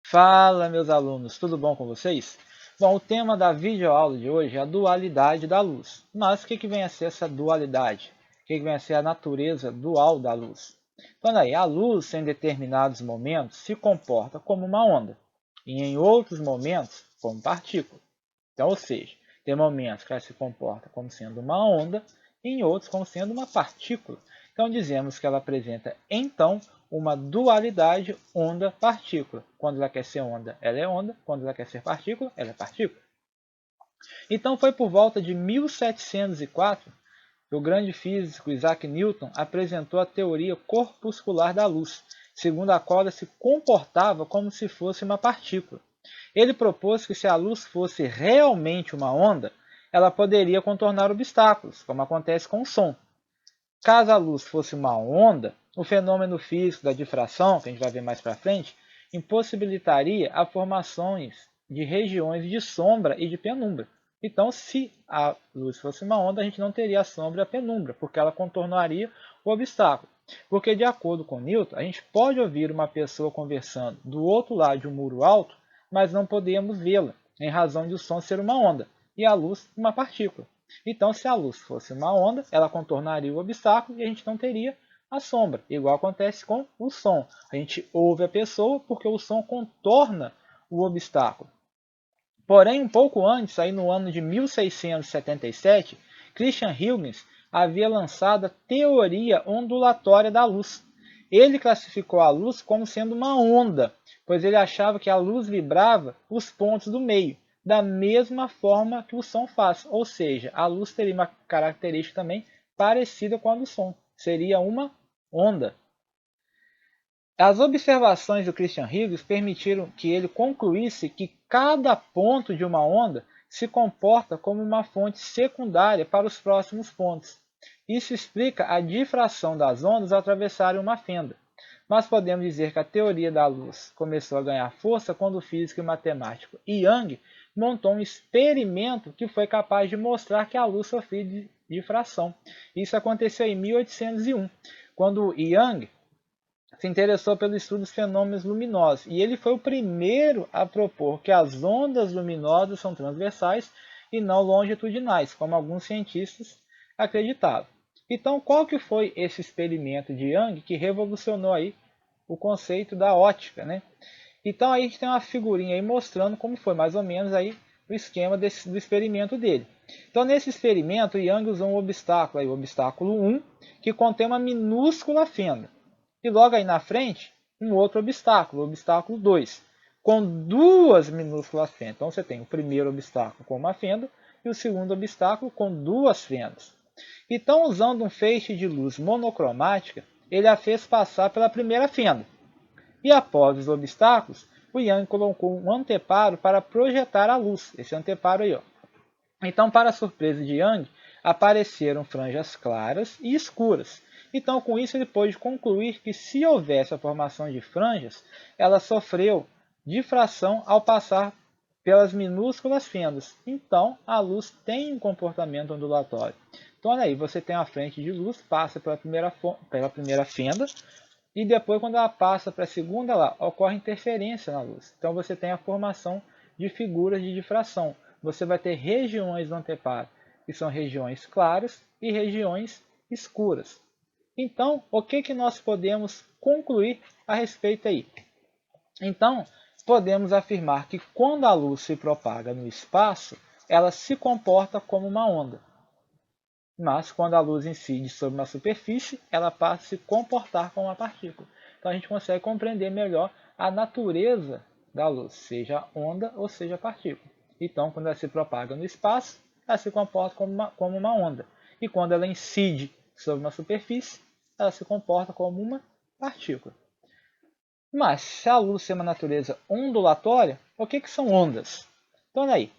Fala, meus alunos, tudo bom com vocês? Bom, o tema da videoaula de hoje é a dualidade da luz. Mas o que vem a ser essa dualidade? O que vem a ser a natureza dual da luz? Então, daí, a luz, em determinados momentos, se comporta como uma onda, e em outros momentos, como partícula. Então, ou seja, tem momentos que ela se comporta como sendo uma onda, e em outros como sendo uma partícula. Então, dizemos que ela apresenta, então, uma dualidade onda-partícula. Quando ela quer ser onda, ela é onda. Quando ela quer ser partícula, ela é partícula. Então, foi por volta de 1704 que o grande físico Isaac Newton apresentou a teoria corpuscular da luz, segundo a qual ela se comportava como se fosse uma partícula. Ele propôs que se a luz fosse realmente uma onda, ela poderia contornar obstáculos, como acontece com o som. Caso a luz fosse uma onda, o fenômeno físico da difração, que a gente vai ver mais para frente, impossibilitaria a formações de regiões de sombra e de penumbra. Então, se a luz fosse uma onda, a gente não teria a sombra e a penumbra, porque ela contornaria o obstáculo. Porque, de acordo com Newton, a gente pode ouvir uma pessoa conversando do outro lado de um muro alto, mas não podemos vê-la, em razão de o som ser uma onda e a luz uma partícula. Então, se a luz fosse uma onda, ela contornaria o obstáculo e a gente não teria a sombra, igual acontece com o som. A gente ouve a pessoa porque o som contorna o obstáculo. Porém, um pouco antes, aí no ano de 1677, Christian Huygens havia lançado a teoria ondulatória da luz. Ele classificou a luz como sendo uma onda, pois ele achava que a luz vibrava os pontos do meio, da mesma forma que o som faz, ou seja, a luz teria uma característica também parecida com a do som, seria uma onda. As observações do Christian Huygens permitiram que ele concluísse que cada ponto de uma onda se comporta como uma fonte secundária para os próximos pontos. Isso explica a difração das ondas ao atravessarem uma fenda. Mas podemos dizer que a teoria da luz começou a ganhar força quando o físico e matemático Young montou um experimento que foi capaz de mostrar que a luz sofria de difração. Isso aconteceu em 1801, quando Young se interessou pelo estudo dos fenômenos luminosos, e ele foi o primeiro a propor que as ondas luminosas são transversais e não longitudinais, como alguns cientistas acreditavam. Então, qual que foi esse experimento de Young que revolucionou aí o conceito da ótica, né? Então, aí a gente tem uma figurinha aí mostrando como foi mais ou menos aí o esquema do experimento dele. Então, nesse experimento, Young usou um obstáculo, aí, o obstáculo 1, que contém uma minúscula fenda. E logo aí na frente, um outro obstáculo, o obstáculo 2, com duas minúsculas fendas. Então você tem o primeiro obstáculo com uma fenda e o segundo obstáculo com duas fendas. Então, usando um feixe de luz monocromática, ele a fez passar pela primeira fenda. E após os obstáculos, o Yang colocou um anteparo para projetar a luz. Esse anteparo aí, ó. Então, para a surpresa de Yang, apareceram franjas claras e escuras. Então, com isso, ele pôde concluir que se houvesse a formação de franjas, ela sofreu difração ao passar pelas minúsculas fendas. Então, a luz tem um comportamento ondulatório. Então, olha aí, você tem a frente de luz, passa pela primeira fenda, e depois, quando ela passa para a segunda, lá, ocorre interferência na luz. Então, você tem a formação de figuras de difração. Você vai ter regiões do anteparo, que são regiões claras e regiões escuras. Então, o que nós podemos concluir a respeito aí? Então, podemos afirmar que quando a luz se propaga no espaço, ela se comporta como uma onda. Mas, quando a luz incide sobre uma superfície, ela passa a se comportar como uma partícula. Então, a gente consegue compreender melhor a natureza da luz, seja onda ou seja partícula. Então, quando ela se propaga no espaço, ela se comporta como uma onda. E quando ela incide sobre uma superfície, ela se comporta como uma partícula. Mas, se a luz tem uma natureza ondulatória, o que são ondas? Então, olha aí.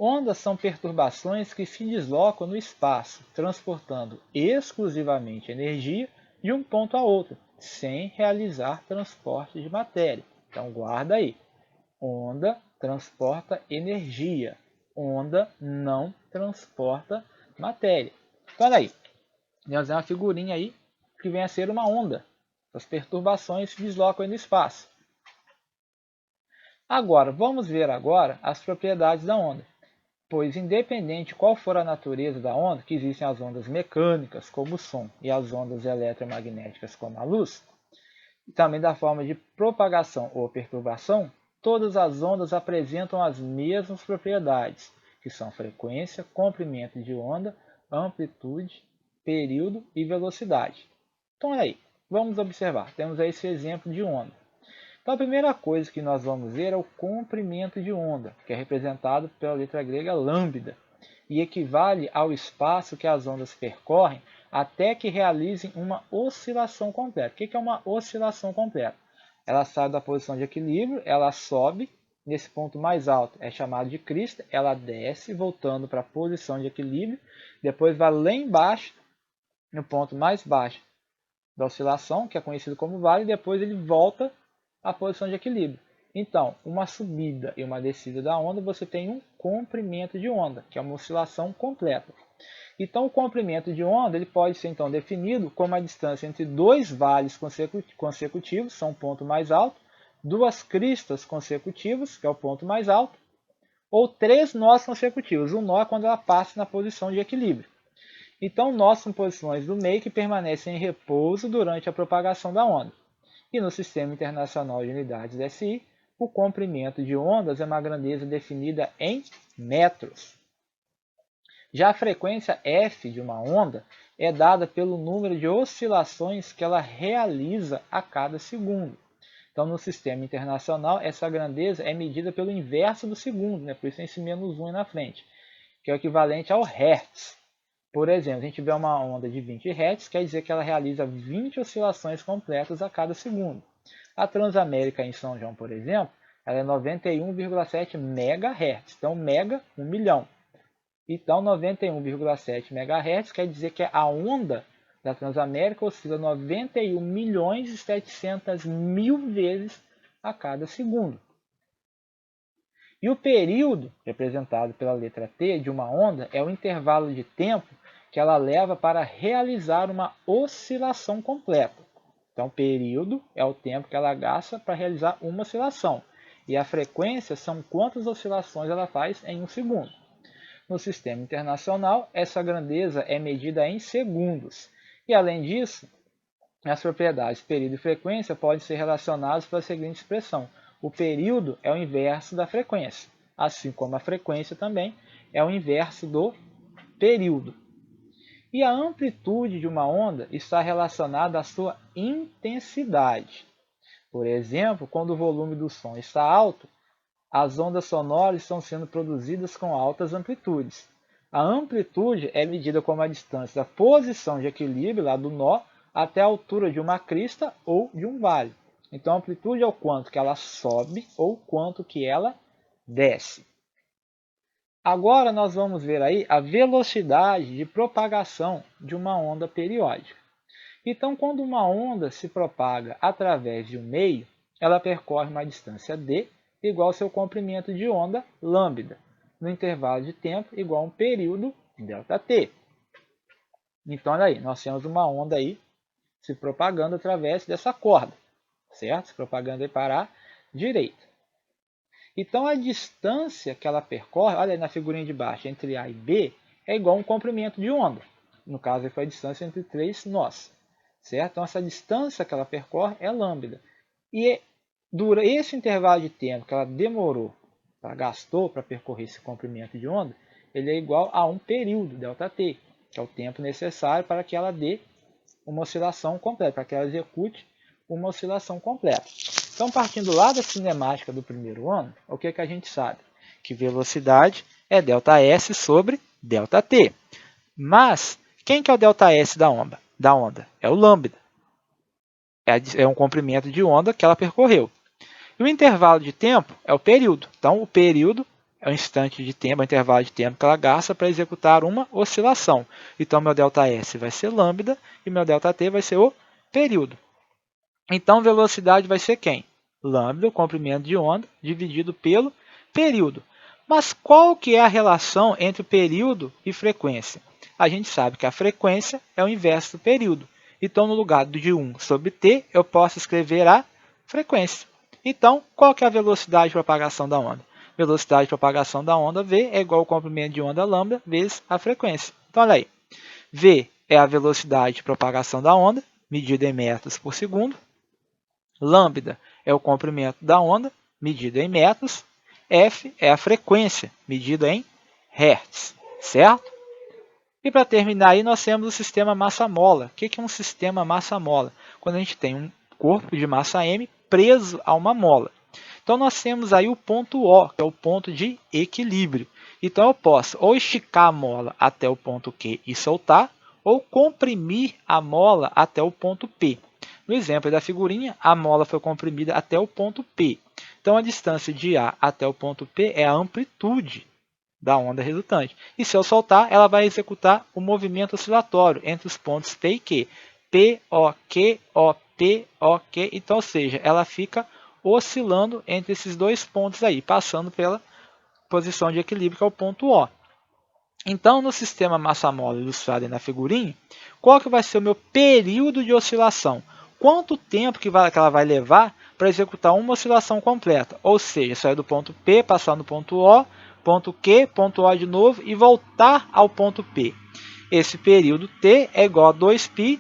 Ondas são perturbações que se deslocam no espaço, transportando exclusivamente energia de um ponto a outro, sem realizar transporte de matéria. Então, guarda aí. Onda transporta energia. Onda não transporta matéria. Então, olha aí. Nós temos uma figurinha aí que vem a ser uma onda. As perturbações se deslocam no espaço. Agora, vamos ver agora as propriedades da onda. Pois, independente de qual for a natureza da onda, que existem as ondas mecânicas, como o som, e as ondas eletromagnéticas, como a luz, e também da forma de propagação ou perturbação, todas as ondas apresentam as mesmas propriedades, que são frequência, comprimento de onda, amplitude, período e velocidade. Então, aí, vamos observar. Temos aí esse exemplo de onda. Então, a primeira coisa que nós vamos ver é o comprimento de onda, que é representado pela letra grega lambda, e equivale ao espaço que as ondas percorrem até que realizem uma oscilação completa. O que é uma oscilação completa? Ela sai da posição de equilíbrio, ela sobe nesse ponto mais alto, é chamado de crista, ela desce, voltando para a posição de equilíbrio, depois vai lá embaixo, no ponto mais baixo da oscilação, que é conhecido como vale, e depois ele volta à posição de equilíbrio. Então, uma subida e uma descida da onda, você tem um comprimento de onda, que é uma oscilação completa. Então, o comprimento de onda ele pode ser então definido como a distância entre dois vales consecutivos, são o ponto mais alto, duas cristas consecutivas, que é o ponto mais alto, ou três nós consecutivos. Um nó é quando ela passa na posição de equilíbrio. Então, nós são posições do meio que permanecem em repouso durante a propagação da onda. E no Sistema Internacional de Unidades SI, o comprimento de ondas é uma grandeza definida em metros. Já a frequência f de uma onda é dada pelo número de oscilações que ela realiza a cada segundo. Então, no Sistema Internacional, essa grandeza é medida pelo inverso do segundo, por isso tem esse menos 1 aí na frente, que é o equivalente ao Hertz. Por exemplo, a gente vê uma onda de 20 Hz, quer dizer que ela realiza 20 oscilações completas a cada segundo. A Transamérica em São João, por exemplo, ela é 91,7 MHz. Então, mega, 1 milhão. Então, 91,7 MHz quer dizer que a onda da Transamérica oscila 91.700.000 vezes a cada segundo. E o período, representado pela letra T, de uma onda, é o intervalo de tempo que ela leva para realizar uma oscilação completa. Então, período é o tempo que ela gasta para realizar uma oscilação. E a frequência são quantas oscilações ela faz em um segundo. No Sistema Internacional, essa grandeza é medida em segundos. E, além disso, as propriedades período e frequência podem ser relacionadas pela seguinte expressão. O período é o inverso da frequência, assim como a frequência também é o inverso do período. E a amplitude de uma onda está relacionada à sua intensidade. Por exemplo, quando o volume do som está alto, as ondas sonoras estão sendo produzidas com altas amplitudes. A amplitude é medida como a distância da posição de equilíbrio, lá do nó, até a altura de uma crista ou de um vale. Então, a amplitude é o quanto que ela sobe ou quanto que ela desce. Agora nós vamos ver aí a velocidade de propagação de uma onda periódica. Então, quando uma onda se propaga através de um meio, ela percorre uma distância d igual ao seu comprimento de onda lambda, no intervalo de tempo igual a um período ΔT. Então, olha aí, nós temos uma onda aí se propagando através dessa corda, certo? Se propagando aí para a direita. Então, a distância que ela percorre, olha aí na figurinha de baixo, entre A e B, é igual a um comprimento de onda. No caso, foi a distância entre três nós. Certo? Então, essa distância que ela percorre é lambda. E dura esse intervalo de tempo que ela demorou, ela gastou para percorrer esse comprimento de onda, ele é igual a um período, ΔT, que é o tempo necessário para que ela dê uma oscilação completa, para que ela execute uma oscilação completa. Então, partindo lá da cinemática do primeiro ano, o que a gente sabe? Que velocidade é ΔS sobre ΔT. Mas, quem que é o ΔS da onda? É o lambda. É um comprimento de onda que ela percorreu. E o intervalo de tempo é o período. Então, o período é o instante de tempo, é o intervalo de tempo que ela gasta para executar uma oscilação. Então, meu ΔS vai ser lambda e meu ΔT vai ser o período. Então, velocidade vai ser quem? Lambda, o comprimento de onda, dividido pelo período. Mas qual que é a relação entre período e frequência? A gente sabe que a frequência é o inverso do período. Então, no lugar de 1 sobre t, eu posso escrever a frequência. Então, qual que é a velocidade de propagação da onda? Velocidade de propagação da onda V é igual ao comprimento de onda lambda vezes a frequência. Então, olha aí. V é a velocidade de propagação da onda, medida em metros por segundo. Lambda é o comprimento da onda, medido em metros. F é a frequência, medida em hertz, certo? E para terminar aí, nós temos o sistema massa-mola. O que é um sistema massa-mola? Quando a gente tem um corpo de massa m preso a uma mola. Então, nós temos aí o ponto O, que é o ponto de equilíbrio. Então, eu posso ou esticar a mola até o ponto Q e soltar, ou comprimir a mola até o ponto P. No exemplo da figurinha, a mola foi comprimida até o ponto P. Então, a distância de A até o ponto P é a amplitude da onda resultante. E se eu soltar, ela vai executar o movimento oscilatório entre os pontos P e Q. P, O, Q, O, P, O, Q. Então, ou seja, ela fica oscilando entre esses dois pontos aí, passando pela posição de equilíbrio, que é o ponto O. Então, no sistema massa-mola ilustrado na figurinha, qual que vai ser o meu período de oscilação? Quanto tempo que ela vai levar para executar uma oscilação completa? Ou seja, sair do ponto P, passar no ponto O, ponto Q, ponto O de novo e voltar ao ponto P. Esse período T é igual a 2π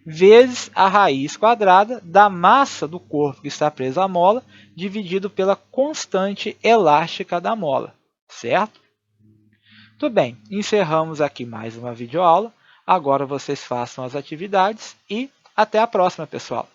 vezes a raiz quadrada da massa do corpo que está preso à mola, dividido pela constante elástica da mola, certo? Tudo bem, encerramos aqui mais uma videoaula. Agora vocês façam as atividades e até a próxima, pessoal!